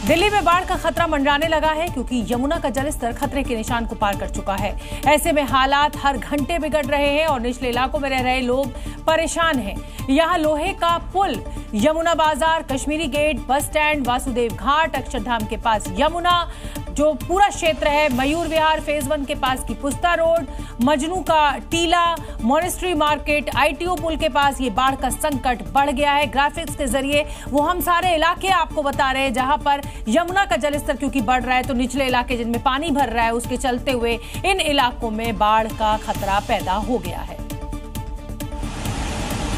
दिल्ली में बाढ़ का खतरा मंडराने लगा है क्योंकि यमुना का जलस्तर खतरे के निशान को पार कर चुका है। ऐसे में हालात हर घंटे बिगड़ रहे हैं और निचले इलाकों में रह रहे लोग परेशान हैं। यहाँ लोहे का पुल, Yamuna Bazar, Kashmiri gate, bus stand, Vasudev Ghat, Akshardham के पास यमुना जो पूरा क्षेत्र है, मयूर विहार फेज 1 के पास की पुस्ता रोड, मजनू का टीला, मॉनेस्ट्री मार्केट, ITO पुल के पास ये बाढ़ का संकट बढ़ गया है। ग्राफिक्स के जरिए वो हम सारे इलाके आपको बता रहे हैं जहां पर यमुना का जलस्तर क्योंकि बढ़ रहा है तो निचले इलाके जिनमें पानी भर रहा है उसके चलते हुए इन इलाकों में बाढ़ का खतरा पैदा हो गया है।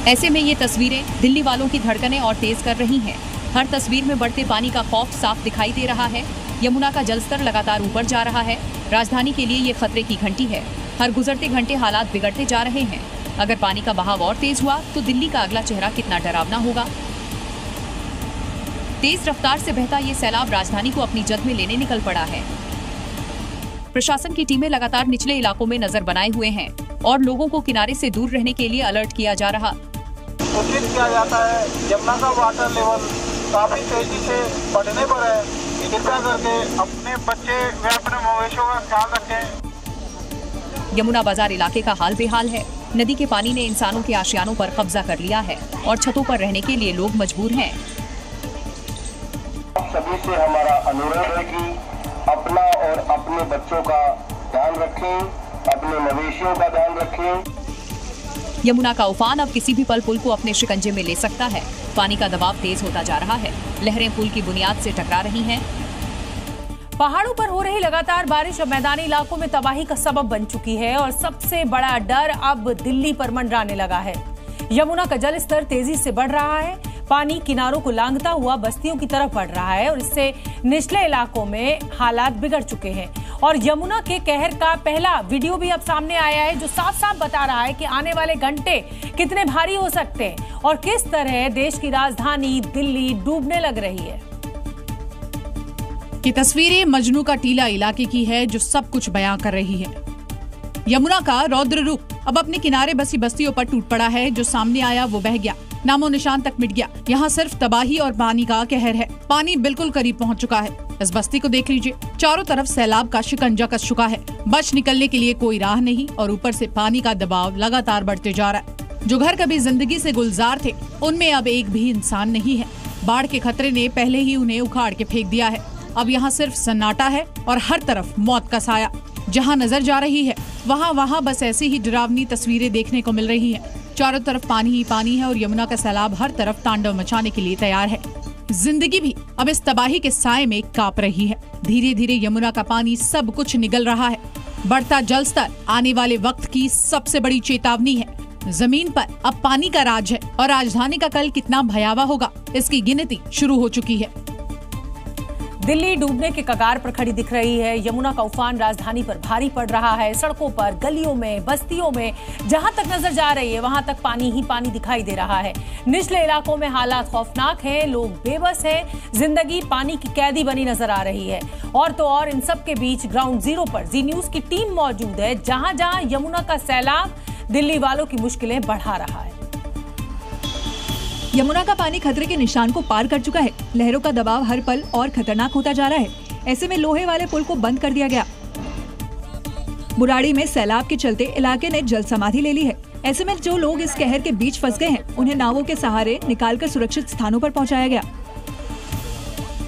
ऐसे में ये तस्वीरें दिल्ली वालों की धड़कनें और तेज कर रही हैं। हर तस्वीर में बढ़ते पानी का खौफ साफ दिखाई दे रहा है। यमुना का जलस्तर लगातार ऊपर जा रहा है। राजधानी के लिए ये खतरे की घंटी है। हर गुजरते घंटे हालात बिगड़ते जा रहे हैं। अगर पानी का बहाव और तेज हुआ तो दिल्ली का अगला चेहरा कितना डरावना होगा। तेज रफ्तार से बहता ये सैलाब राजधानी को अपनी जद में लेने निकल पड़ा है। प्रशासन की टीमें लगातार निचले इलाकों में नजर बनाए हुए हैं और लोगों को किनारे से दूर रहने के लिए अलर्ट किया जा रहा। कोशिश किया जाता है। यमुना का वाटर लेवल काफी तेजी से बढ़ने पर है। कृपया करके अपने बच्चे व अपने मवेशियों का ख्याल रखें। यमुना बाजार इलाके का हाल बेहाल है। नदी के पानी ने इंसानों के आशियानों पर कब्जा कर लिया है और छतों पर रहने के लिए लोग मजबूर हैं। सभी से हमारा अनुरोध है कि अपना और अपने बच्चों का ध्यान रखें, अपने मवेशियों का ध्यान रखें। यमुना का उफान अब किसी भी पल पुल को अपने शिकंजे में ले सकता है। पानी का दबाव तेज होता जा रहा है। लहरें पुल की बुनियाद से टकरा रही हैं। पहाड़ों पर हो रही लगातार बारिश अब मैदानी इलाकों में तबाही का सबब बन चुकी है और सबसे बड़ा डर अब दिल्ली पर मंडराने लगा है। यमुना का जलस्तर तेजी से बढ़ रहा है। पानी किनारों को लांघता हुआ बस्तियों की तरफ बढ़ रहा है और इससे निचले इलाकों में हालात बिगड़ चुके हैं। और यमुना के कहर का पहला वीडियो भी अब सामने आया है जो साफ साफ बता रहा है कि आने वाले घंटे कितने भारी हो सकते हैं और किस तरह देश की राजधानी दिल्ली डूबने लग रही है। ये तस्वीरें मजनू का टीला इलाके की है जो सब कुछ बयां कर रही है। यमुना का रौद्र रूप अब अपने किनारे बसी बस्तियों पर टूट पड़ा है। जो सामने आया वो बह गया, नामो निशान तक मिट गया। यहाँ सिर्फ तबाही और पानी का कहर है। पानी बिल्कुल करीब पहुँच चुका है। इस बस्ती को देख लीजिए, चारों तरफ सैलाब का शिकंजा कस चुका है। बच निकलने के लिए कोई राह नहीं और ऊपर से पानी का दबाव लगातार बढ़ते जा रहा है। जो घर कभी जिंदगी से गुलजार थे उनमें अब एक भी इंसान नहीं है। बाढ़ के खतरे ने पहले ही उन्हें उखाड़ के फेंक दिया है। अब यहाँ सिर्फ सन्नाटा है और हर तरफ मौत का साया। जहाँ नजर जा रही है वहाँ बस ऐसी ही डरावनी तस्वीरें देखने को मिल रही हैं। चारों तरफ पानी ही पानी है और यमुना का सैलाब हर तरफ तांडव मचाने के लिए तैयार है। जिंदगी भी अब इस तबाही के साए में कांप रही है। धीरे धीरे यमुना का पानी सब कुछ निगल रहा है। बढ़ता जलस्तर आने वाले वक्त की सबसे बड़ी चेतावनी है। जमीन पर अब पानी का राज है और राजधानी का कल कितना भयावह होगा इसकी गिनती शुरू हो चुकी है। दिल्ली डूबने के कगार पर खड़ी दिख रही है। यमुना का उफान राजधानी पर भारी पड़ रहा है। सड़कों पर, गलियों में, बस्तियों में जहां तक नजर जा रही है वहां तक पानी ही पानी दिखाई दे रहा है। निचले इलाकों में हालात खौफनाक हैं। लोग बेबस हैं। जिंदगी पानी की कैदी बनी नजर आ रही है। और तो और इन सब के बीच ग्राउंड जीरो पर जी न्यूज की टीम मौजूद है जहां जहां यमुना का सैलाब दिल्ली वालों की मुश्किलें बढ़ा रहा है। यमुना का पानी खतरे के निशान को पार कर चुका है। लहरों का दबाव हर पल और खतरनाक होता जा रहा है। ऐसे में लोहे वाले पुल को बंद कर दिया गया। बुराड़ी में सैलाब के चलते इलाके ने जल समाधि ले ली है। ऐसे में जो लोग इस कहर के बीच फंस गए हैं उन्हें नावों के सहारे निकालकर सुरक्षित स्थानों पर पहुंचाया गया।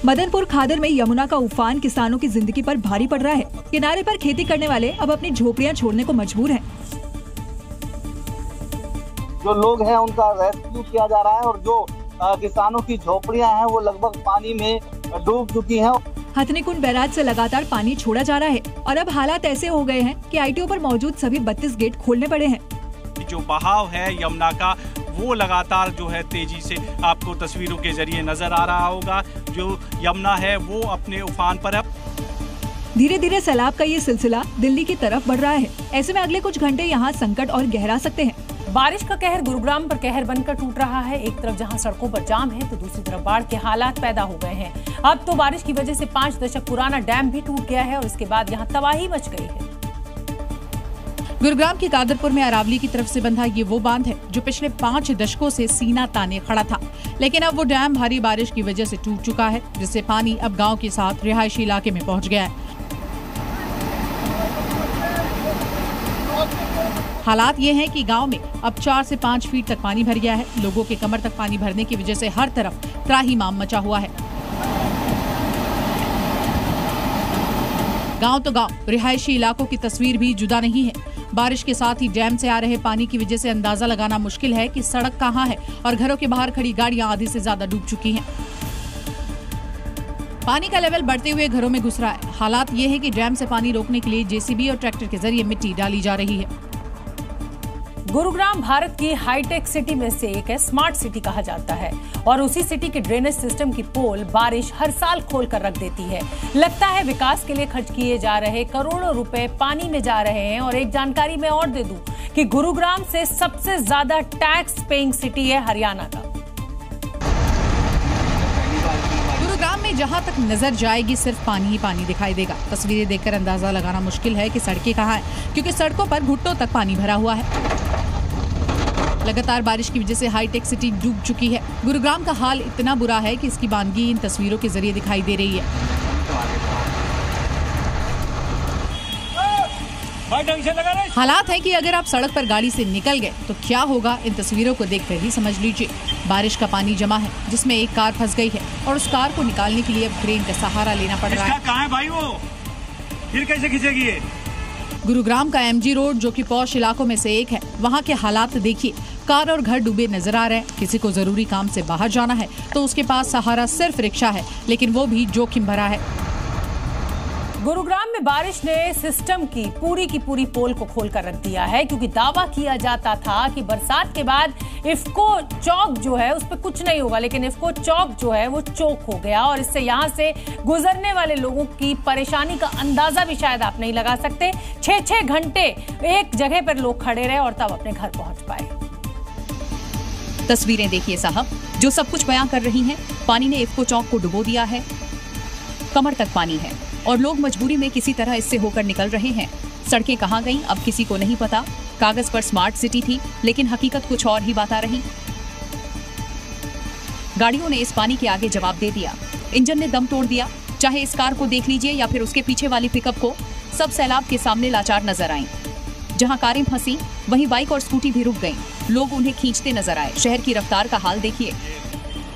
मदनपुर खादर में यमुना का उफान किसानों की जिंदगी पर भारी पड़ रहा है। किनारे पर खेती करने वाले अब अपनी झोपड़ियां छोड़ने को मजबूर हैं। जो लोग हैं उनका रेस्क्यू किया जा रहा है और जो किसानों की झोपड़ियां हैं वो लगभग पानी में डूब चुकी हैं। हथनीकुंड बैराज से लगातार पानी छोड़ा जा रहा है और अब हालात ऐसे हो गए हैं कि ITO पर मौजूद सभी 32 गेट खोलने पड़े हैं। जो बहाव है यमुना का वो लगातार जो है तेजी से आपको तस्वीरों के जरिए नजर आ रहा होगा। जो यमुना है वो अपने उफान पर है। धीरे धीरे सैलाब का ये सिलसिला दिल्ली की तरफ बढ़ रहा है। ऐसे में अगले कुछ घंटे यहाँ संकट और गहरा सकते हैं। बारिश का कहर गुरुग्राम पर कहर बनकर टूट रहा है। एक तरफ जहां सड़कों पर जाम है तो दूसरी तरफ बाढ़ के हालात पैदा हो गए हैं। अब तो बारिश की वजह से 5 दशक पुराना डैम भी टूट गया है और इसके बाद यहां तबाही मच गई है। गुरुग्राम के कादरपुर में अरावली की तरफ से बंधा ये वो बांध है जो पिछले 5 दशकों से सीना ताने खड़ा था, लेकिन अब वो डैम भारी बारिश की वजह से टूट चुका है, जिससे पानी अब गांव के साथ रिहायशी इलाके में पहुंच गया है। हालात ये हैं कि गांव में अब 4 से 5 फीट तक पानी भर गया है। लोगों के कमर तक पानी भरने की वजह से हर तरफ त्राहिमाम मचा हुआ है। गांव तो गांव, रिहायशी इलाकों की तस्वीर भी जुदा नहीं है। बारिश के साथ ही डैम से आ रहे पानी की वजह से अंदाजा लगाना मुश्किल है कि सड़क कहां है और घरों के बाहर खड़ी गाड़ियां आधी से ज्यादा डूब चुकी हैं। पानी का लेवल बढ़ते हुए घरों में घुस रहा है। हालात ये है कि डैम से पानी रोकने के लिए जेसीबी और ट्रैक्टर के जरिए मिट्टी डाली जा रही है। गुरुग्राम भारत की हाईटेक सिटी में से एक है, स्मार्ट सिटी कहा जाता है, और उसी सिटी के ड्रेनेज सिस्टम की पोल बारिश हर साल खोल कर रख देती है। लगता है विकास के लिए खर्च किए जा रहे करोड़ों रुपए पानी में जा रहे हैं। और एक जानकारी मैं और दे दूं कि गुरुग्राम से सबसे ज्यादा टैक्स पेइंग सिटी है हरियाणा का। गुरुग्राम में जहां तक नजर जाएगी सिर्फ पानी ही पानी दिखाई देगा। तस्वीरें देखकर अंदाजा लगाना मुश्किल है कि सड़कें कहां हैं, क्योंकि सड़कों पर घुटनों तक पानी भरा हुआ है। लगातार बारिश की वजह से हाईटेक सिटी डूब चुकी है। गुरुग्राम का हाल इतना बुरा है कि इसकी वानगी इन तस्वीरों के जरिए दिखाई दे रही है। हालात है कि अगर आप सड़क पर गाड़ी से निकल गए तो क्या होगा, इन तस्वीरों को देखकर ही समझ लीजिए। बारिश का पानी जमा है जिसमें एक कार फंस गई है और उस कार को निकालने के लिए अब क्रेन का सहारा लेना पड़ रहा है। कहाँ है भाई वो? फिर कैसे खींचेगी ये? गुरुग्राम का एमजी रोड, जो कि पॉश इलाकों में से एक है, वहाँ के हालात देखिए। कार और घर डूबे नजर आ रहे हैं। किसी को जरूरी काम से बाहर जाना है तो उसके पास सहारा सिर्फ रिक्शा है, लेकिन वो भी जोखिम भरा है। गुरुग्राम में बारिश ने सिस्टम की पूरी पोल को खोलकर रख दिया है, क्योंकि दावा किया जाता था कि बरसात के बाद इफ्को चौक जो है उस पर कुछ नहीं होगा, लेकिन इफ्को चौक जो है वो चौक हो गया और इससे यहां से गुजरने वाले लोगों की परेशानी का अंदाजा भी शायद आप नहीं लगा सकते। 6-6 घंटे एक जगह पर लोग खड़े रहे और तब अपने घर पहुंच पाए। तस्वीरें देखिए साहब, जो सब कुछ बयां कर रही हैं। पानी ने इफ्को चौक को डुबो दिया है, कमर तक पानी है और लोग मजबूरी में किसी तरह इससे होकर निकल रहे हैं। सड़कें कहां गईं अब किसी को नहीं पता। कागज पर स्मार्ट सिटी थी, लेकिन हकीकत कुछ और ही बता रही। गाड़ियों ने इस पानी के आगे जवाब दे दिया। इंजन ने दम तोड़ दिया। चाहे इस कार को देख लीजिए या फिर उसके पीछे वाली पिकअप को, सब सैलाब के सामने लाचार नजर आईं। जहां कारें फंसी वहीं बाइक और स्कूटी भी रुक गईं। लोग उन्हें खींचते नजर आए। शहर की रफ्तार का हाल देखिए।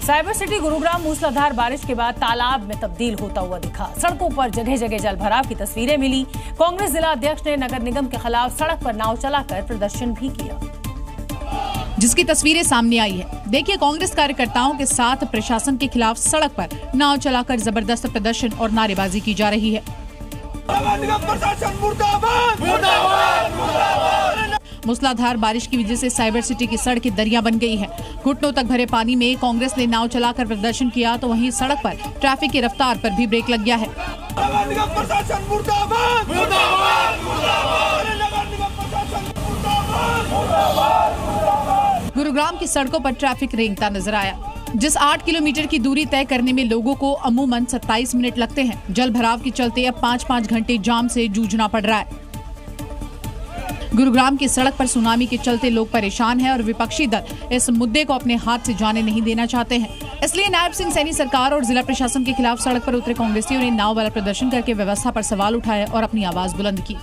साइबर सिटी गुरुग्राम मूसलाधार बारिश के बाद तालाब में तब्दील होता हुआ दिखा। सड़कों पर जगह जगह जल भराव की तस्वीरें मिली। कांग्रेस जिला अध्यक्ष ने नगर निगम के खिलाफ सड़क पर नाव चलाकर प्रदर्शन भी किया, जिसकी तस्वीरें सामने आई है। देखिए, कांग्रेस कार्यकर्ताओं के साथ प्रशासन के खिलाफ सड़क पर नाव चलाकर जबरदस्त प्रदर्शन और नारेबाजी की जा रही है। मूसलाधार बारिश की वजह से साइबर सिटी की सड़कें दरिया बन गई है। घुटनों तक भरे पानी में कांग्रेस ने नाव चलाकर प्रदर्शन किया, तो वहीं सड़क पर ट्रैफिक की रफ्तार पर भी ब्रेक लग गया है। गुरुग्राम की सड़कों पर ट्रैफिक रेंगता नजर आया। जिस 8 किलोमीटर की दूरी तय करने में लोगों को अमूमन 27 मिनट लगते हैं, जल भराव के चलते अब 5-5 घंटे जाम से जूझना पड़ रहा है। गुरुग्राम की सड़क पर सुनामी के चलते लोग परेशान हैं और विपक्षी दल इस मुद्दे को अपने हाथ से जाने नहीं देना चाहते हैं। इसलिए नायब सिंह सैनी सरकार और जिला प्रशासन के खिलाफ सड़क पर उतरे कांग्रेसियों ने नाव वाला प्रदर्शन करके व्यवस्था पर सवाल उठाए और अपनी आवाज बुलंद की।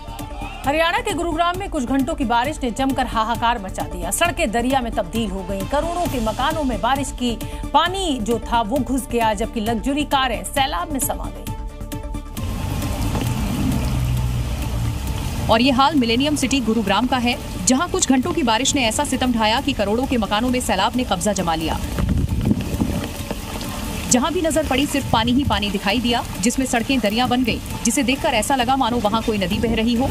हरियाणा के गुरुग्राम में कुछ घंटों की बारिश ने जमकर हाहाकार मचा दिया। सड़कें दरिया में तब्दील हो गईं। करोड़ों के मकानों में बारिश की पानी जो था वो घुस गया, जबकि लग्जरी कारें सैलाब में समा गईं। और ये हाल मिलेनियम सिटी गुरुग्राम का है, जहां कुछ घंटों की बारिश ने ऐसा सितम ढाया कि करोड़ों के मकानों में सैलाब ने कब्जा जमा लिया। जहां भी नजर पड़ी सिर्फ पानी ही पानी दिखाई दिया, जिसमें सड़कें दरिया बन गई, जिसे देखकर ऐसा लगा मानो वहां कोई नदी बह रही हो।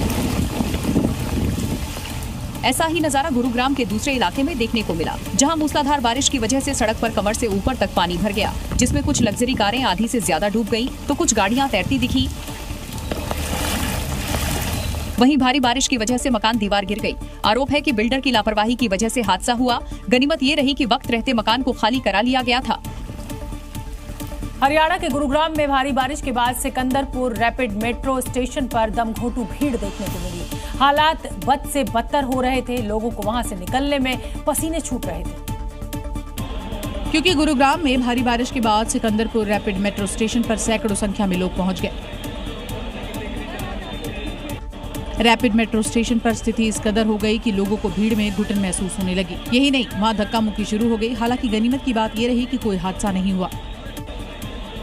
ऐसा ही नजारा गुरुग्राम के दूसरे इलाके में देखने को मिला, जहां मूसलाधार बारिश की वजह से सड़क पर कमर से ऊपर तक पानी भर गया, जिसमें कुछ लग्जरी कारें आधी से ज्यादा डूब गईं, तो कुछ गाड़ियां तैरती दिखी। वहीं भारी बारिश की वजह से मकान दीवार गिर गई। आरोप है कि बिल्डर की लापरवाही की वजह से हादसा हुआ। गनीमत ये रही कि वक्त रहते मकान को खाली करा लिया गया था। हरियाणा के गुरुग्राम में भारी बारिश के बाद सिकंदरपुर रैपिड मेट्रो स्टेशन पर दमघोंटू भीड़ देखने को मिली। हालात बद से बदतर हो रहे थे। लोगों को वहां से निकलने में पसीने छूट रहे थे। क्योंकि गुरुग्राम में भारी बारिश के बाद सिकंदरपुर रैपिड मेट्रो स्टेशन पर सैकड़ों संख्या में लोग पहुंच गए। रैपिड मेट्रो स्टेशन पर स्थिति इस कदर हो गई कि लोगों को भीड़ में घुटन महसूस होने लगी। यही नहीं, वहां धक्का मुक्की शुरू हो गई। हालांकि गनीमत की बात यह रही कि कोई हादसा नहीं हुआ।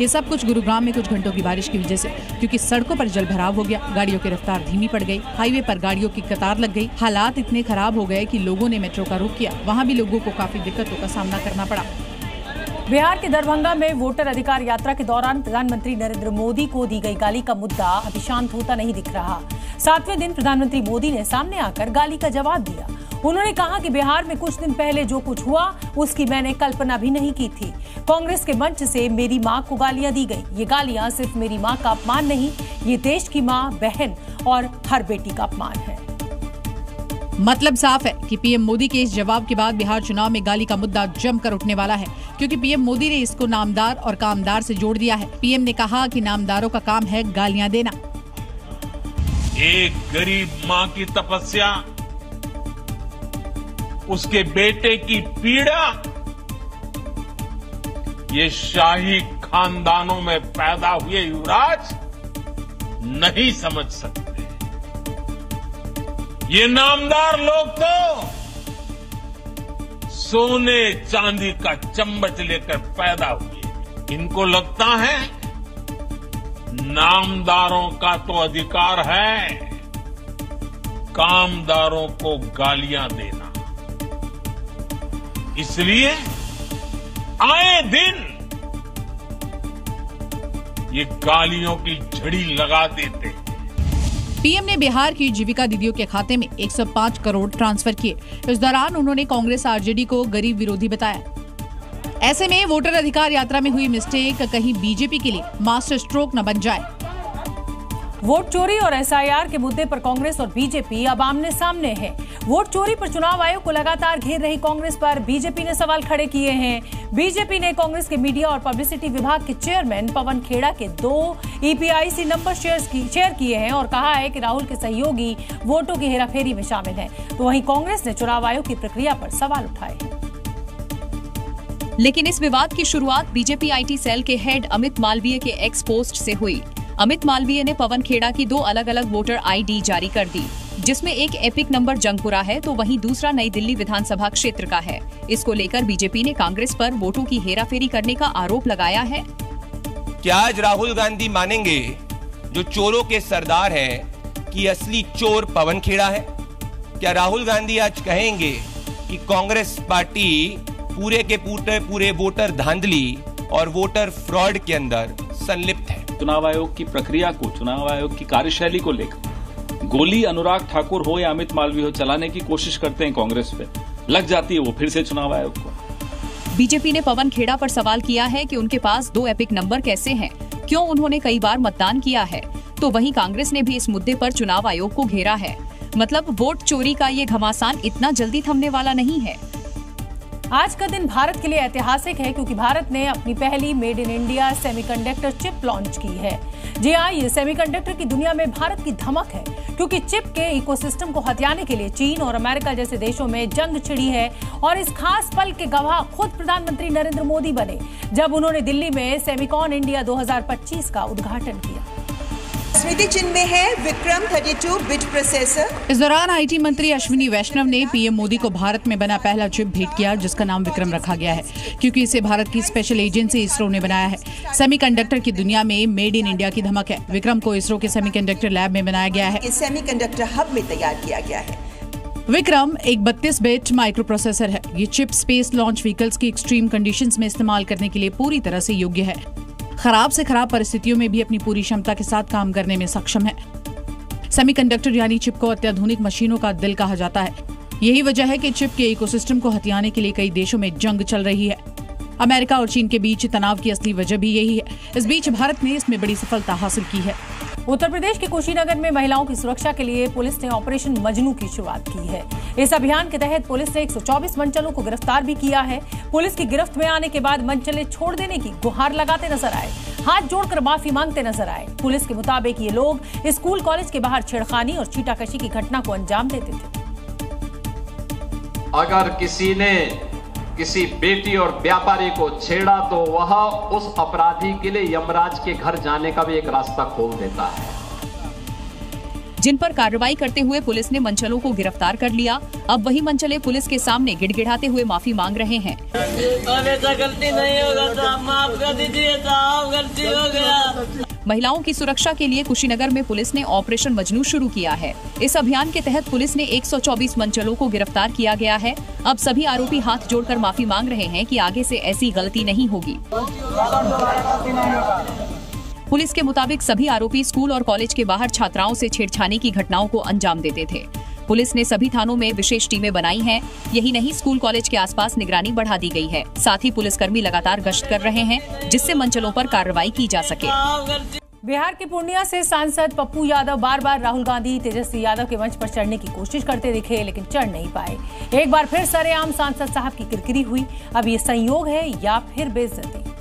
ये सब कुछ गुरुग्राम में कुछ घंटों की बारिश की वजह से, क्योंकि सड़कों पर जलभराव हो गया, गाड़ियों की रफ्तार धीमी पड़ गई, हाईवे पर गाड़ियों की कतार लग गई। हालात इतने खराब हो गए कि लोगों ने मेट्रो का रुख किया। वहाँ भी लोगों को काफी दिक्कतों का सामना करना पड़ा। बिहार के दरभंगा में वोटर अधिकार यात्रा के दौरान प्रधानमंत्री नरेंद्र मोदी को दी गई गाली का मुद्दा अभी शांत होता नहीं दिख रहा। 7वें दिन प्रधानमंत्री मोदी ने सामने आकर गाली का जवाब दिया। उन्होंने कहा कि बिहार में कुछ दिन पहले जो कुछ हुआ उसकी मैंने कल्पना भी नहीं की थी। कांग्रेस के मंच से मेरी मां को गालियां दी गई। ये गालियां सिर्फ मेरी मां का अपमान नहीं, ये देश की मां, बहन और हर बेटी का अपमान है। मतलब साफ है कि पीएम मोदी के इस जवाब के बाद बिहार चुनाव में गाली का मुद्दा जमकर उठने वाला है, क्योंकि पीएम मोदी ने इसको नामदार और कामदार से जोड़ दिया है। पीएम ने कहा कि नामदारों का काम है गालियां देना। एक गरीब मां की तपस्या, उसके बेटे की पीड़ा, ये शाही खानदानों में पैदा हुए युवराज नहीं समझ सकते। ये नामदार लोग तो सोने चांदी का चम्मच लेकर पैदा हुए। इनको लगता है नामदारों का तो अधिकार है कामदारों को गालियां देना। इसलिए आए दिन ये गालियों की झड़ी लगा देते। पीएम ने बिहार की जीविका दीदियों के खाते में 105 करोड़ ट्रांसफर किए। इस दौरान उन्होंने कांग्रेस आरजेडी को गरीब विरोधी बताया। ऐसे में वोटर अधिकार यात्रा में हुई मिस्टेक कहीं बीजेपी के लिए मास्टर स्ट्रोक न बन जाए। वोट चोरी और एसआईआर के मुद्दे पर कांग्रेस और बीजेपी अब आमने सामने है। वोट चोरी पर चुनाव आयोग को लगातार घेर रही कांग्रेस पर बीजेपी ने सवाल खड़े किए हैं। बीजेपी ने कांग्रेस के मीडिया और पब्लिसिटी विभाग के चेयरमैन पवन खेड़ा के 2 ईपीआईसी नंबर शेयर किए हैं और कहा है कि राहुल के सहयोगी वोटों की हेराफेरी में शामिल हैं। तो वहीं कांग्रेस ने चुनाव आयोग की प्रक्रिया पर सवाल उठाए हैं। लेकिन इस विवाद की शुरुआत बीजेपी आईटी सेल के हेड अमित मालवीय के एक्स पोस्ट से हुई। अमित मालवीय ने पवन खेड़ा की 2 अलग अलग वोटर आईडी जारी कर दी, जिसमें एक एपिक नंबर जंगपुरा है तो वहीं दूसरा नई दिल्ली विधानसभा क्षेत्र का है। इसको लेकर बीजेपी ने कांग्रेस पर वोटों की हेराफेरी करने का आरोप लगाया है। क्या आज राहुल गांधी मानेंगे जो चोरों के सरदार हैं कि असली चोर पवन खेड़ा है? क्या राहुल गांधी आज कहेंगे कि कांग्रेस पार्टी पूरे के पूरे वोटर धांधली और वोटर फ्रॉड के अंदर संलिप्त है? चुनाव आयोग की प्रक्रिया को, चुनाव आयोग की कार्यशैली को लेकर गोली अनुराग ठाकुर हो या अमित मालवीय हो चलाने की कोशिश करते हैं कांग्रेस पे, लग जाती है वो फिर से चुनाव आयोग को। बीजेपी ने पवन खेड़ा पर सवाल किया है कि उनके पास 2 एपिक नंबर कैसे हैं, क्यों उन्होंने कई बार मतदान किया है। तो वहीं कांग्रेस ने भी इस मुद्दे पर चुनाव आयोग को घेरा है। मतलब वोट चोरी का ये घमासान इतना जल्दी थमने वाला नहीं है। आज का दिन भारत के लिए ऐतिहासिक है क्योंकि भारत ने अपनी पहली made in India semiconductor chip launch की है। जी हाँ, ये सेमीकंडक्टर की दुनिया में भारत की धमक है क्योंकि चिप के इकोसिस्टम को हथियाने के लिए चीन और अमेरिका जैसे देशों में जंग छिड़ी है। और इस खास पल के गवाह खुद प्रधानमंत्री नरेंद्र मोदी बने जब उन्होंने दिल्ली में सेमिकॉन इंडिया 2025 का उद्घाटन किया। स्मृति चिन्ह में है विक्रम 32 बिट प्रोसेसर। इस दौरान आईटी मंत्री अश्विनी वैष्णव ने पीएम मोदी को भारत में बना पहला चिप भेंट किया, जिसका नाम विक्रम रखा गया है क्योंकि इसे भारत की स्पेशल एजेंसी इसरो ने बनाया है। सेमीकंडक्टर की दुनिया में मेड इन इंडिया की धमक है। विक्रम को इसरो के सेमीकंडक्टर लैब में बनाया गया है। इस सेमीकंडक्टर हब में तैयार किया गया है। विक्रम एक 32 बिट माइक्रो प्रोसेसर है। ये चिप स्पेस लॉन्च व्हीकल्स की एक्सट्रीम कंडीशंस में इस्तेमाल करने के लिए पूरी तरह से योग्य है। खराब से खराब परिस्थितियों में भी अपनी पूरी क्षमता के साथ काम करने में सक्षम है। सेमीकंडक्टर यानी चिप को अत्याधुनिक मशीनों का दिल कहा जाता है। यही वजह है कि चिप के इकोसिस्टम को हथियाने के लिए कई देशों में जंग चल रही है। अमेरिका और चीन के बीच तनाव की असली वजह भी यही है। इस बीच भारत ने इसमें बड़ी सफलता हासिल की है। उत्तर प्रदेश के कुशीनगर में महिलाओं की सुरक्षा के लिए पुलिस ने ऑपरेशन मजनू की शुरुआत की है। इस अभियान के तहत पुलिस ने 124 मनचलों को गिरफ्तार भी किया है। पुलिस की गिरफ्त में आने के बाद मनचले छोड़ देने की गुहार लगाते नजर आए। हाथ जोड़कर माफी मांगते नजर आए। पुलिस के मुताबिक ये लोग स्कूल कॉलेज के बाहर छेड़खानी और चीटाकशी की घटना को अंजाम देते थे। अगर किसी ने किसी बेटी और व्यापारी को छेड़ा तो वह उस अपराधी के लिए यमराज के घर जाने का भी एक रास्ता खोल देता है। जिन पर कार्रवाई करते हुए पुलिस ने मंचलों को गिरफ्तार कर लिया। अब वही मंचले पुलिस के सामने गिड़गिड़ाते हुए माफी मांग रहे हैं। ऐसा गलती नहीं होगा साहब, माफ कर दीजिए साहब, गलती हो गया। महिलाओं की सुरक्षा के लिए कुशीनगर में पुलिस ने ऑपरेशन मजनू शुरू किया है। इस अभियान के तहत पुलिस ने 124 मंचलों को गिरफ्तार किया गया है। अब सभी आरोपी हाथ जोड़कर माफी मांग रहे हैं कि आगे से ऐसी गलती नहीं होगी। पुलिस के मुताबिक सभी आरोपी स्कूल और कॉलेज के बाहर छात्राओं से छेड़छानी की घटनाओं को अंजाम देते थे। पुलिस ने सभी थानों में विशेष टीमें बनाई हैं। यही नहीं, स्कूल कॉलेज के आसपास निगरानी बढ़ा दी गई है। साथ ही पुलिसकर्मी लगातार गश्त कर रहे हैं, जिससे मंचलों पर कार्रवाई की जा सके। बिहार के पूर्णिया से सांसद पप्पू यादव बार बार राहुल गांधी, तेजस्वी यादव के मंच पर चढ़ने की कोशिश करते दिखे, लेकिन चढ़ नहीं पाए। एक बार फिर सरेआम सांसद साहब की किरकिरी हुई। अब ये संयोग है या फिर बेइज्जती?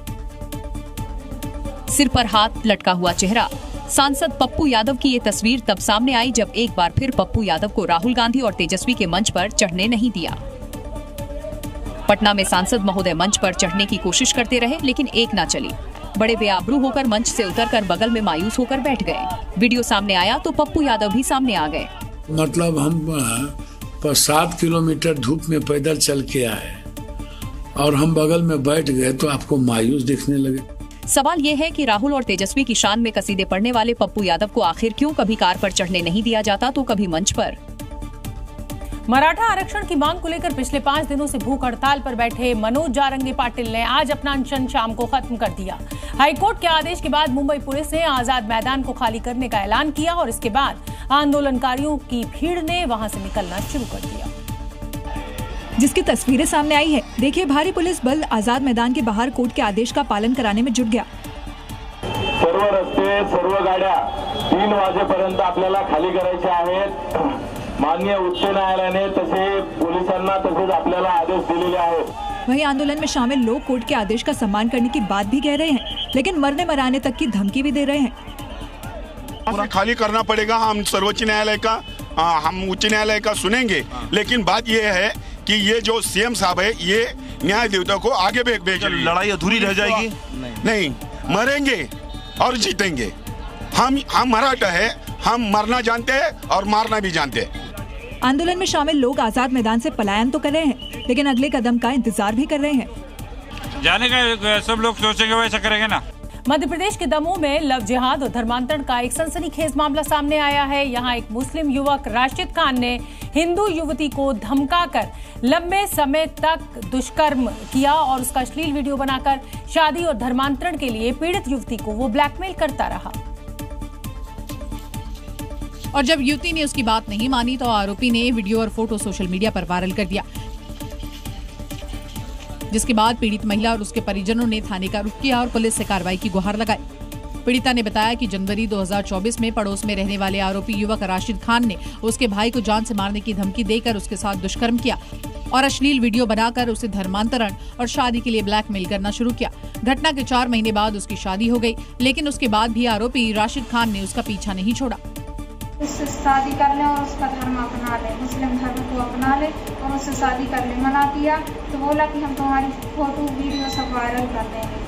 सिर पर हाथ लटका हुआ चेहरा। सांसद पप्पू यादव की ये तस्वीर तब सामने आई जब एक बार फिर पप्पू यादव को राहुल गांधी और तेजस्वी के मंच पर चढ़ने नहीं दिया। पटना में सांसद महोदय मंच पर चढ़ने की कोशिश करते रहे, लेकिन एक ना चली। बड़े बेआबरू होकर मंच से उतरकर बगल में मायूस होकर बैठ गए। वीडियो सामने आया तो पप्पू यादव भी सामने आ गए। मतलब हम 7 किलोमीटर धूप में पैदल चल के आए और हम बगल में बैठ गए तो आपको मायूस दिखने लगे। सवाल ये है कि राहुल और तेजस्वी की शान में कसीदे पढ़ने वाले पप्पू यादव को आखिर क्यों कभी कार पर चढ़ने नहीं दिया जाता तो कभी मंच पर। मराठा आरक्षण की मांग को लेकर पिछले 5 दिनों से भूख हड़ताल पर बैठे मनोज जारंगी पाटिल ने आज अपना अनशन शाम को खत्म कर दिया। हाईकोर्ट के आदेश के बाद मुंबई पुलिस ने आजाद मैदान को खाली करने का ऐलान किया और इसके बाद आंदोलनकारियों की भीड़ ने वहां से निकलना शुरू कर दिया, जिसकी तस्वीरें सामने आई है। देखिए, भारी पुलिस बल आजाद मैदान के बाहर कोर्ट के आदेश का पालन कराने में जुट गया। सर्व रस्ते, सर्व गाड्या 3 वाजेपर्यंत आपल्याला खाली करायचे आहेत। माननीय उच्च न्यायालयाने तसे पोलिसांना तसेच आपल्याला आदेश दिलेले आहेत। वहीं आंदोलन में शामिल लोग कोर्ट के आदेश का सम्मान करने की बात भी कह रहे हैं, लेकिन मरने मराने तक की धमकी भी दे रहे हैं। पूरा खाली करना पड़ेगा। हम सर्वोच्च न्यायालय का, हम उच्च न्यायालय का सुनेंगे, लेकिन बात ये है कि ये जो सीएम साहब है ये न्याय देवता को आगे भेज, लड़ाई अधूरी रह जाएगी। नहीं, मरेंगे और जीतेंगे। हम मराठा है, हम मरना जानते हैं और मारना भी जानते हैं। आंदोलन में शामिल लोग आजाद मैदान से पलायन तो कर रहे हैं, लेकिन अगले कदम का इंतजार भी कर रहे हैं। जाने का सब लोग सोचेंगे वैसा करेंगे ना। मध्य प्रदेश के दमोह में लव जिहाद और धर्मांतरण का एक सनसनीखेज मामला सामने आया है। यहां एक मुस्लिम युवक राशिद खान ने हिंदू युवती को धमकाकर लंबे समय तक दुष्कर्म किया और उसका अश्लील वीडियो बनाकर शादी और धर्मांतरण के लिए पीड़ित युवती को वो ब्लैकमेल करता रहा। और जब युवती ने उसकी बात नहीं मानी तो आरोपी ने वीडियो और फोटो सोशल मीडिया पर वायरल कर दिया, जिसके बाद पीड़ित महिला और उसके परिजनों ने थाने का रुख किया और पुलिस से कार्रवाई की गुहार लगाई। पीड़िता ने बताया कि जनवरी 2024 में पड़ोस में रहने वाले आरोपी युवक राशिद खान ने उसके भाई को जान से मारने की धमकी देकर उसके साथ दुष्कर्म किया और अश्लील वीडियो बनाकर उसे धर्मांतरण और शादी के लिए ब्लैकमेल करना शुरू किया। घटना के 4 महीने बाद उसकी शादी हो गई, लेकिन उसके बाद भी आरोपी राशिद खान ने उसका पीछा नहीं छोड़ा। उससे शादी कर ले और उसका धर्म अपना ले, मुस्लिम धर्म को अपना ले और उससे शादी कर ले। मना किया तो बोला कि हम तुम्हारी फोटो वीडियो सब वायरल कर देंगे।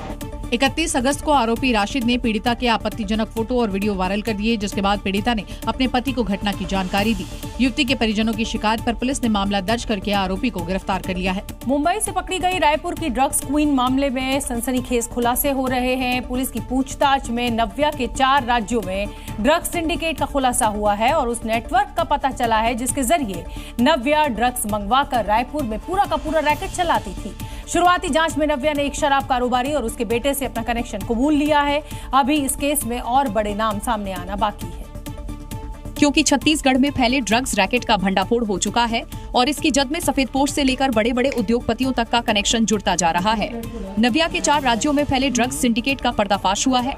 31 अगस्त को आरोपी राशिद ने पीड़िता के आपत्तिजनक फोटो और वीडियो वायरल कर दिए, जिसके बाद पीड़िता ने अपने पति को घटना की जानकारी दी। युवती के परिजनों की शिकायत पर पुलिस ने मामला दर्ज करके आरोपी को गिरफ्तार कर लिया है। मुंबई से पकड़ी गई रायपुर की ड्रग्स क्वीन मामले में सनसनीखेज खुलासे हो रहे हैं। पुलिस की पूछताछ में नव्या के 4 राज्यों में ड्रग्स सिंडिकेट का खुलासा हुआ है और उस नेटवर्क का पता चला है जिसके जरिए नव्या ड्रग्स मंगवाकर रायपुर में पूरा का पूरा रैकेट चलाती थी। शुरुआती जांच में नव्या ने एक शराब कारोबारी और उसके बेटे से अपना कनेक्शन कबूल लिया है। अभी इस केस में और बड़े नाम सामने आना बाकी है, क्योंकि छत्तीसगढ़ में फैले ड्रग्स रैकेट का भंडाफोड़ हो चुका है और इसकी जद में सफेद पोश से लेकर बड़े बड़े उद्योगपतियों तक का कनेक्शन जुड़ता जा रहा है। नव्या के 4 राज्यों में फैले ड्रग्स सिंडिकेट का पर्दाफाश हुआ है।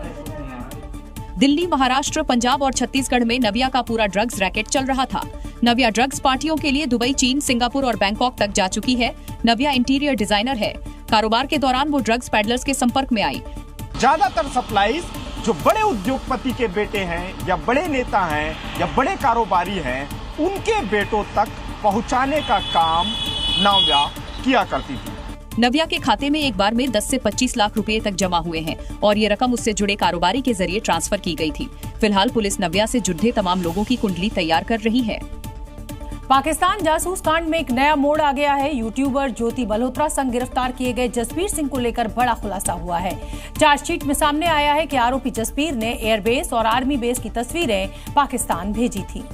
दिल्ली, महाराष्ट्र, पंजाब और छत्तीसगढ़ में नव्या का पूरा ड्रग्स रैकेट चल रहा था। नव्या ड्रग्स पार्टियों के लिए दुबई, चीन, सिंगापुर और बैंकॉक तक जा चुकी है। नव्या इंटीरियर डिजाइनर है। कारोबार के दौरान वो ड्रग्स पैडलर्स के संपर्क में आई। ज्यादातर सप्लाईज जो बड़े उद्योगपति के बेटे हैं या बड़े नेता हैं या बड़े कारोबारी हैं, उनके बेटों तक पहुंचाने का काम नव्या किया करती थी। नव्या के खाते में एक बार में 10 से 25 लाख रुपए तक जमा हुए हैं और ये रकम उससे जुड़े कारोबारी के जरिए ट्रांसफर की गई थी। फिलहाल पुलिस नव्या से जुड़े तमाम लोगों की कुंडली तैयार कर रही है। पाकिस्तान जासूस कांड में एक नया मोड़ आ गया है। यूट्यूबर ज्योति मल्होत्रा संग गिरफ्तार किए गए जसबीर सिंह को लेकर बड़ा खुलासा हुआ है। चार्जशीट में सामने आया है कि आरोपी जसबीर ने एयरबेस और आर्मी बेस की तस्वीरें पाकिस्तान भेजी थी।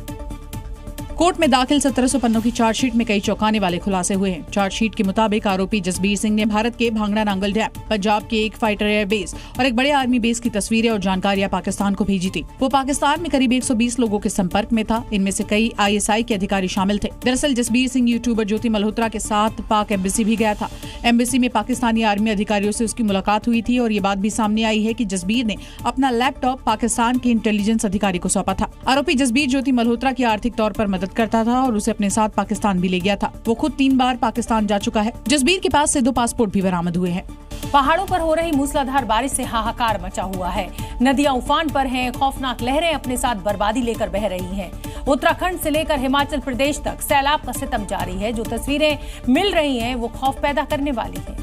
कोर्ट में दाखिल 1700 पन्नों की चार्जशीट में कई चौंकाने वाले खुलासे हुए हैं। चार्जशीट के मुताबिक आरोपी जसबीर सिंह ने भारत के भांगड़ा नांगल डैम, पंजाब के एक फाइटर एयरबेस और एक बड़े आर्मी बेस की तस्वीरें और जानकारियां पाकिस्तान को भेजी थी। वो पाकिस्तान में करीब 120 लोगों के संपर्क में था। इनमें से कई ISI के अधिकारी शामिल थे। दरअसल जसबीर सिंह यूट्यूबर ज्योति मल्होत्रा के साथ पाक एम्बेसी भी गया था। एम्बेसी में पाकिस्तानी आर्मी अधिकारियों से उसकी मुलाकात हुई थी और ये बात भी सामने आई है कि जसबीर ने अपना लैपटॉप पाकिस्तान के इंटेलिजेंस अधिकारी को सौंपा था। आरोपी जसबीर ज्योति मल्होत्रा की आर्थिक तौर पर मदद करता था और उसे अपने साथ पाकिस्तान भी ले गया था। वो खुद 3 बार पाकिस्तान जा चुका है। जसबीर के पास से 2 पासपोर्ट भी बरामद हुए हैं। पहाड़ों पर हो रही मूसलाधार बारिश से हाहाकार मचा हुआ है। नदियां उफान पर हैं, खौफनाक लहरें अपने साथ बर्बादी लेकर बह रही हैं। उत्तराखंड से लेकर हिमाचल प्रदेश तक सैलाब का सितम जारी है। जो तस्वीरें मिल रही हैं वो खौफ पैदा करने वाली हैं।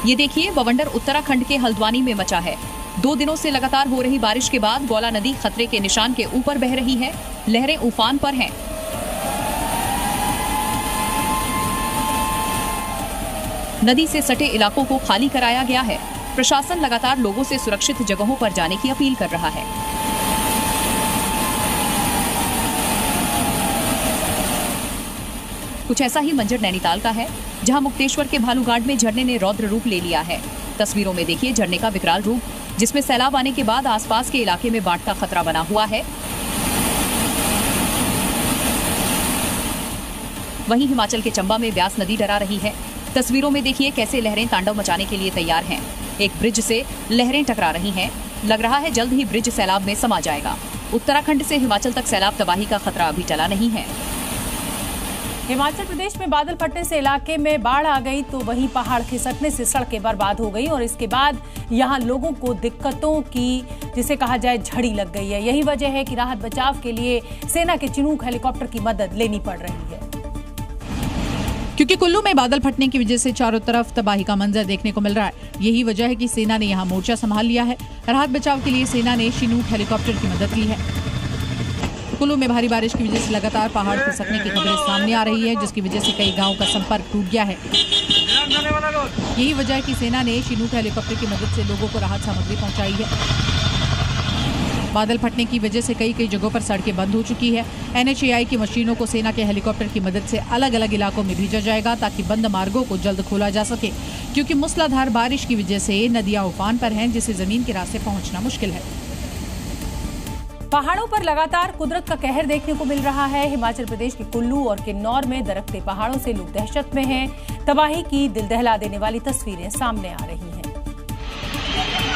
ये देखिए, बवंडर उत्तराखंड के हल्द्वानी में मचा है। 2 दिनों से लगातार हो रही बारिश के बाद गौला नदी खतरे के निशान के ऊपर बह रही है। लहरें उफान पर हैं। नदी से सटे इलाकों को खाली कराया गया है। प्रशासन लगातार लोगों से सुरक्षित जगहों पर जाने की अपील कर रहा है। कुछ ऐसा ही मंजर नैनीताल का है, जहां मुक्तेश्वर के भालूघाट में झरने ने रौद्र रूप ले लिया है। तस्वीरों में देखिए झरने का विकराल रूप, जिसमें सैलाब आने के बाद आसपास के इलाके में बाढ़ का खतरा बना हुआ है। वहीं हिमाचल के चंबा में व्यास नदी डरा रही है। तस्वीरों में देखिए कैसे लहरें तांडव मचाने के लिए तैयार हैं। एक ब्रिज से लहरें टकरा रही हैं। लग रहा है जल्द ही ब्रिज सैलाब में समा जाएगा। उत्तराखंड से हिमाचल तक सैलाब तबाही का खतरा अभी टला नहीं है। हिमाचल प्रदेश में बादल फटने से इलाके में बाढ़ आ गई, तो वहीं पहाड़ खिसकने से सड़कें बर्बाद हो गई और इसके बाद यहां लोगों को दिक्कतों की, जिसे कहा जाए, झड़ी लग गई है। यही वजह है कि राहत बचाव के लिए सेना के चिनूक हेलीकॉप्टर की मदद लेनी पड़ रही है। क्योंकि कुल्लू में बादल फटने की वजह से चारों तरफ तबाही का मंजर देखने को मिल रहा है। यही वजह है कि सेना ने यहां मोर्चा संभाल लिया है। राहत बचाव के लिए सेना ने चिनूक हेलीकॉप्टर की मदद ली है। कुल्लू में भारी बारिश की वजह से लगातार पहाड़ खिसकने की खबरें सामने आ रही है, जिसकी वजह से कई गांवों का संपर्क टूट गया है। यही वजह है कि सेना ने चिनूक हेलीकॉप्टर की मदद से लोगों को राहत सामग्री पहुंचाई है। बादल फटने की वजह से कई जगहों पर सड़कें बंद हो चुकी है। NHAI की मशीनों को सेना के हेलीकॉप्टर की मदद से अलग अलग इलाकों में भेजा जाएगा ताकि बंद मार्गों को जल्द खोला जा सके, क्योंकि मूसलाधार बारिश की वजह से नदियां उफान पर हैं, जिससे जमीन के रास्ते पहुंचना मुश्किल है। पहाड़ों पर लगातार कुदरत का कहर देखने को मिल रहा है। हिमाचल प्रदेश के कुल्लू और किन्नौर में दरकते पहाड़ों से लोग दहशत में हैं। तबाही की दिल दहला देने वाली तस्वीरें सामने आ रही हैं।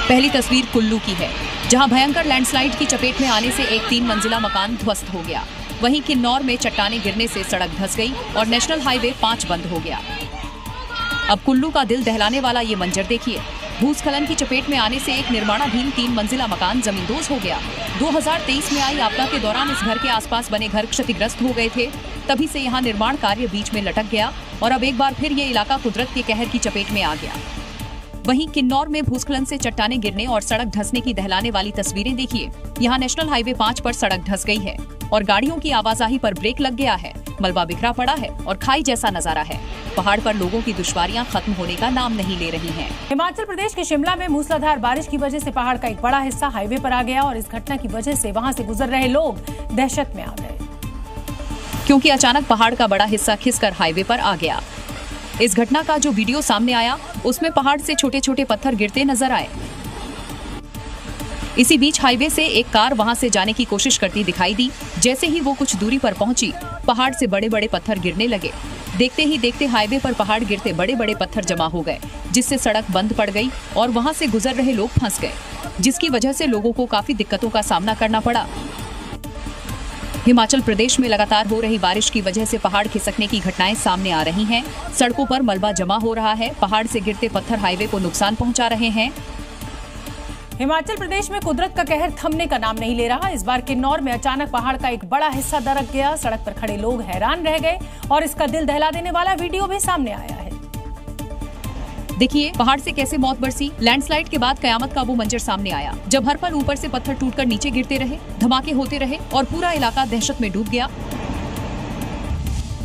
पहली तस्वीर कुल्लू की है, जहां भयंकर लैंडस्लाइड की चपेट में आने से एक 3 मंजिला मकान ध्वस्त हो गया। वहीं किन्नौर में चट्टानें गिरने से सड़क धंस गई और नेशनल हाईवे 5 बंद हो गया। अब कुल्लू का दिल दहलाने वाला ये मंजर देखिए। भूस्खलन की चपेट में आने से एक निर्माणाधीन 3 मंजिला मकान जमींदोज हो गया। 2023 में आई आपदा के दौरान इस घर के आसपास बने घर क्षतिग्रस्त हो गए थे। तभी से यहाँ निर्माण कार्य बीच में लटक गया और अब एक बार फिर ये इलाका कुदरत के कहर की चपेट में आ गया। वहीं किन्नौर में भूस्खलन से चट्टानें गिरने और सड़क धंसने की दहलाने वाली तस्वीरें देखिए। यहाँ नेशनल हाईवे 5 पर सड़क धंस गई है और गाड़ियों की आवाजाही पर ब्रेक लग गया है। मलबा बिखरा पड़ा है और खाई जैसा नजारा है। पहाड़ पर लोगों की दुश्वारियां खत्म होने का नाम नहीं ले रही हैं। हिमाचल प्रदेश के शिमला में मूसलाधार बारिश की वजह से पहाड़ का एक बड़ा हिस्सा हाईवे पर आ गया और इस घटना की वजह से वहां से गुजर रहे लोग दहशत में आ गए, क्योंकि अचानक पहाड़ का बड़ा हिस्सा खिसकर हाईवे पर आ गया। इस घटना का जो वीडियो सामने आया उसमें पहाड़ से छोटे छोटे पत्थर गिरते नजर आए। इसी बीच हाईवे से एक कार वहां से जाने की कोशिश करती दिखाई दी। जैसे ही वो कुछ दूरी पर पहुंची, पहाड़ से बड़े बड़े पत्थर गिरने लगे। देखते ही देखते हाईवे पर पहाड़ गिरते बड़े बड़े पत्थर जमा हो गए, जिससे सड़क बंद पड़ गई और वहां से गुजर रहे लोग फंस गए, जिसकी वजह से लोगों को काफी दिक्कतों का सामना करना पड़ा। हिमाचल प्रदेश में लगातार हो रही बारिश की वजह से पहाड़ खिसकने की घटनाएं सामने आ रही हैं। सड़कों पर मलबा जमा हो रहा है। पहाड़ से गिरते पत्थर हाईवे को नुकसान पहुंचा रहे हैं। हिमाचल प्रदेश में कुदरत का कहर थमने का नाम नहीं ले रहा। इस बार किन्नौर में अचानक पहाड़ का एक बड़ा हिस्सा दरक गया। सड़क पर खड़े लोग हैरान रह गए और इसका दिल दहला देने वाला वीडियो भी सामने आया है। देखिए पहाड़ से कैसे मौत बरसी। लैंडस्लाइड के बाद कयामत का वो मंजर सामने आया, जब हर पल ऊपर से पत्थर टूटकर नीचे गिरते रहे, धमाके होते रहे और पूरा इलाका दहशत में डूब गया।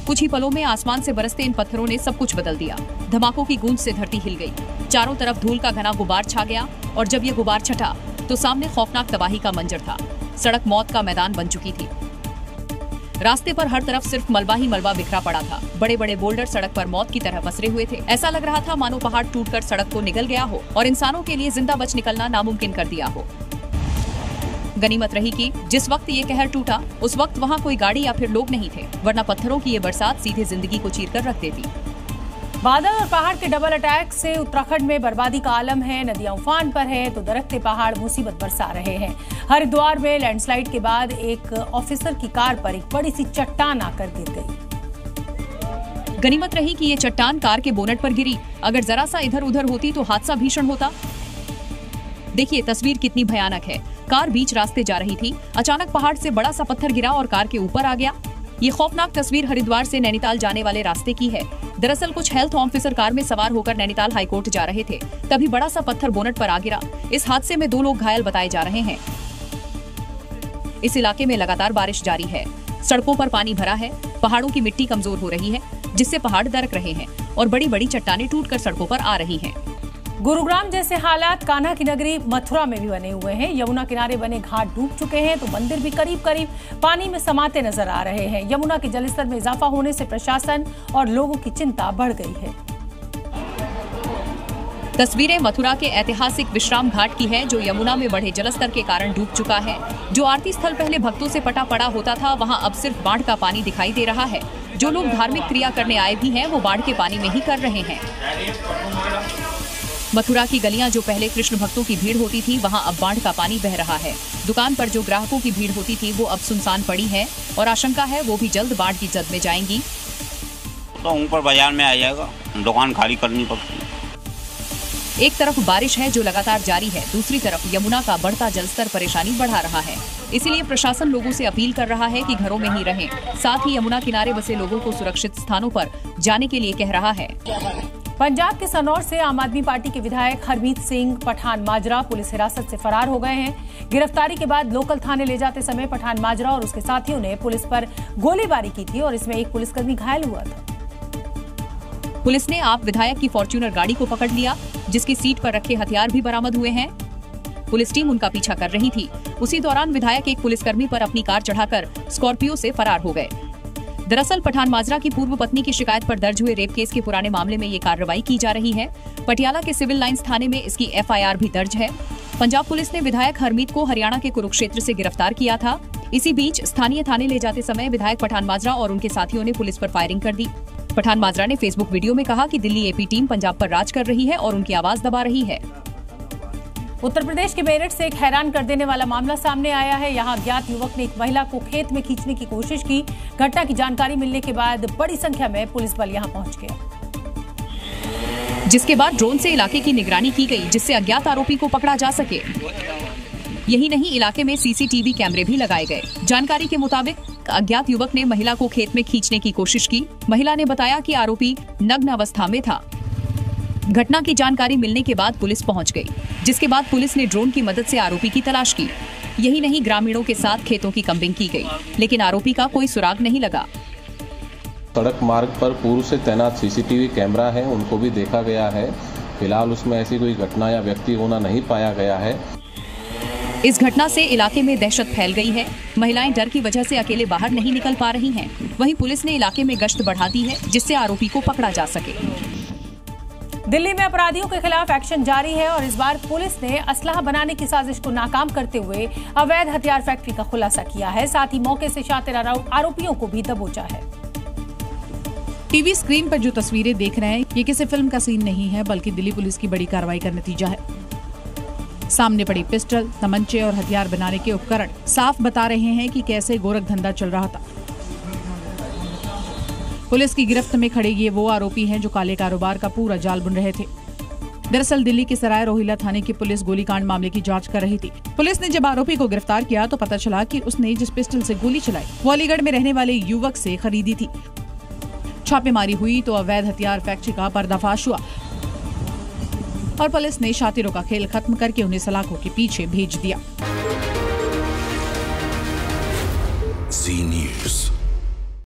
कुछ ही पलों में आसमान से बरसते इन पत्थरों ने सब कुछ बदल दिया। धमाकों की गूंज से धरती हिल गई। चारों तरफ धूल का घना गुबार छा गया और जब ये गुबार छटा तो सामने खौफनाक तबाही का मंजर था। सड़क मौत का मैदान बन चुकी थी। रास्ते पर हर तरफ सिर्फ मलबा ही मलबा बिखरा पड़ा था। बड़े बड़े बोल्डर सड़क पर मौत की तरह पसरे हुए थे। ऐसा लग रहा था मानो पहाड़ टूटकर सड़क को निगल गया हो और इंसानों के लिए जिंदा बच निकलना नामुमकिन कर दिया हो। गनीमत रही कि जिस वक्त ये कहर टूटा उस वक्त वहाँ कोई गाड़ी या फिर लोग नहीं थे, वरना पत्थरों की ये बरसात सीधे जिंदगी को चीर कर रख देती। बादल और पहाड़ के डबल अटैक से उत्तराखंड में बर्बादी का आलम है। नदियां उफान पर है तो दरकते पहाड़ मुसीबत बरसा रहे हैं। हरिद्वार में लैंडस्लाइड के बाद एक ऑफिसर की कार पर एक बड़ी सी चट्टान आकर गिर गई। गनीमत रही कि ये चट्टान कार के बोनट पर गिरी। अगर जरा सा इधर उधर होती तो हादसा भीषण होता। देखिए तस्वीर कितनी भयानक है। कार बीच रास्ते जा रही थी, अचानक पहाड़ से बड़ा सा पत्थर गिरा और कार के ऊपर आ गया। ये खौफनाक तस्वीर हरिद्वार से नैनीताल जाने वाले रास्ते की है। दरअसल कुछ हेल्थ ऑफिसर कार में सवार होकर नैनीताल हाईकोर्ट जा रहे थे, तभी बड़ा सा पत्थर बोनट पर आ गिरा। इस हादसे में 2 लोग घायल बताए जा रहे हैं। इस इलाके में लगातार बारिश जारी है। सड़कों पर पानी भरा है। पहाड़ों की मिट्टी कमजोर हो रही है, जिससे पहाड़ दरक रहे हैं और बड़ी बड़ी चट्टानें टूटकर सड़कों पर आ रही हैं। गुरुग्राम जैसे हालात कान्हा की नगरी मथुरा में भी बने हुए हैं। यमुना किनारे बने घाट डूब चुके हैं तो मंदिर भी करीब करीब पानी में समाते नजर आ रहे हैं। यमुना के जलस्तर में इजाफा होने से प्रशासन और लोगों की चिंता बढ़ गई है। तस्वीरें मथुरा के ऐतिहासिक विश्राम घाट की है, जो यमुना में बढ़े जलस्तर के कारण डूब चुका है। जो आरती स्थल पहले भक्तों से पटा पड़ा होता था, वहां अब सिर्फ बाढ़ का पानी दिखाई दे रहा है। जो लोग धार्मिक क्रिया करने आए भी हैं, वो बाढ़ के पानी में ही कर रहे हैं। मथुरा की गलियां जो पहले कृष्ण भक्तों की भीड़ होती थी, वहां अब बाढ़ का पानी बह रहा है। दुकान पर जो ग्राहकों की भीड़ होती थी, वो अब सुनसान पड़ी है और आशंका है वो भी जल्द बाढ़ की जद में जाएंगी। तो ऊपर बाजार में आ जाएगा, दुकान खाली करनी पड़ती। एक तरफ बारिश है जो लगातार जारी है, दूसरी तरफ यमुना का बढ़ता जलस्तर परेशानी बढ़ा रहा है। इसीलिए प्रशासन लोगों से अपील कर रहा है कि घरों में ही रहें। साथ ही यमुना किनारे बसे लोगों को सुरक्षित स्थानों पर जाने के लिए कह रहा है। पंजाब के सनौर से आम आदमी पार्टी के विधायक हरमीत सिंह पठान माजरा पुलिस हिरासत से फरार हो गए हैं। गिरफ्तारी के बाद लोकल थाने ले जाते समय पठान माजरा और उसके साथियों ने पुलिस पर गोलीबारी की थी और इसमें एक पुलिसकर्मी घायल हुआ था। पुलिस ने आप विधायक की फॉर्च्यूनर गाड़ी को पकड़ लिया, जिसकी सीट पर रखे हथियार भी बरामद हुए हैं। पुलिस टीम उनका पीछा कर रही थी। उसी दौरान विधायक एक पुलिसकर्मी पर अपनी कार चढ़ाकर स्कॉर्पियो से फरार हो गए। दरअसल पठान माजरा की पूर्व पत्नी की शिकायत पर दर्ज हुए रेप केस के पुराने मामले में ये कार्रवाई की जा रही है। पटियाला के सिविल लाइंस थाने में इसकी FIR भी दर्ज है। पंजाब पुलिस ने विधायक हरमीत को हरियाणा के कुरुक्षेत्र से गिरफ्तार किया था। इसी बीच स्थानीय थाने ले जाते समय विधायक पठान माजरा और उनके साथियों ने पुलिस पर फायरिंग कर दी। पठान माजरा ने फेसबुक वीडियो में कहा कि दिल्ली AP टीम पंजाब पर राज कर रही है और उनकी आवाज दबा रही है। उत्तर प्रदेश के मेरठ से एक हैरान कर देने वाला मामला सामने आया है। यहाँ अज्ञात युवक ने एक महिला को खेत में खींचने की कोशिश की। घटना की जानकारी मिलने के बाद बड़ी संख्या में पुलिस बल यहाँ पहुँच गया, जिसके बाद ड्रोन से इलाके की निगरानी की गई, जिससे अज्ञात आरोपी को पकड़ा जा सके। यही नहीं, इलाके में CCTV कैमरे भी लगाए गए। जानकारी के मुताबिक अज्ञात युवक ने महिला को खेत में खींचने की कोशिश की। महिला ने बताया कि आरोपी नग्न अवस्था में था। घटना की जानकारी मिलने के बाद पुलिस पहुंच गई, जिसके बाद पुलिस ने ड्रोन की मदद से आरोपी की तलाश की। यही नहीं, ग्रामीणों के साथ खेतों की कम्बिंग की गई, लेकिन आरोपी का कोई सुराग नहीं लगा। सड़क मार्ग पर पूर्व से तैनात CCTV कैमरा है, उनको भी देखा गया है। फिलहाल उसमें ऐसी कोई घटना या व्यक्ति होना नहीं पाया गया है। इस घटना से इलाके में दहशत फैल गई है। महिलाएं डर की वजह से अकेले बाहर नहीं निकल पा रही हैं। वहीं पुलिस ने इलाके में गश्त बढ़ा दी है, जिससे आरोपी को पकड़ा जा सके। दिल्ली में अपराधियों के खिलाफ एक्शन जारी है और इस बार पुलिस ने असलहा बनाने की साजिश को नाकाम करते हुए अवैध हथियार फैक्ट्री का खुलासा किया है। साथ ही मौके से शातिर आरोपियों को भी दबोचा है। टीवी स्क्रीन पर जो तस्वीरें देख रहे हैं, ये किसी फिल्म का सीन नहीं है, बल्कि दिल्ली पुलिस की बड़ी कार्रवाई का नतीजा है। सामने पड़ी पिस्टल, तमंचे और हथियार बनाने के उपकरण साफ बता रहे हैं कि कैसे गोरख धंधा चल रहा था। पुलिस की गिरफ्त में खड़े ये वो आरोपी हैं जो काले कारोबार का पूरा जाल बुन रहे थे। दरअसल दिल्ली के सराय रोहिल्ला थाने की पुलिस गोलीकांड मामले की जांच कर रही थी। पुलिस ने जब आरोपी को गिरफ्तार किया तो पता चला कि उसने जिस पिस्टल से गोली चलाई वो अलीगढ़ में रहने वाले युवक से खरीदी थी। छापेमारी हुई तो अवैध हथियार फैक्ट्री का पर्दाफाश हुआ और पुलिस ने शातिरों का खेल खत्म करके उन्हें सलाखों के पीछे भेज दिया। जी न्यूज़।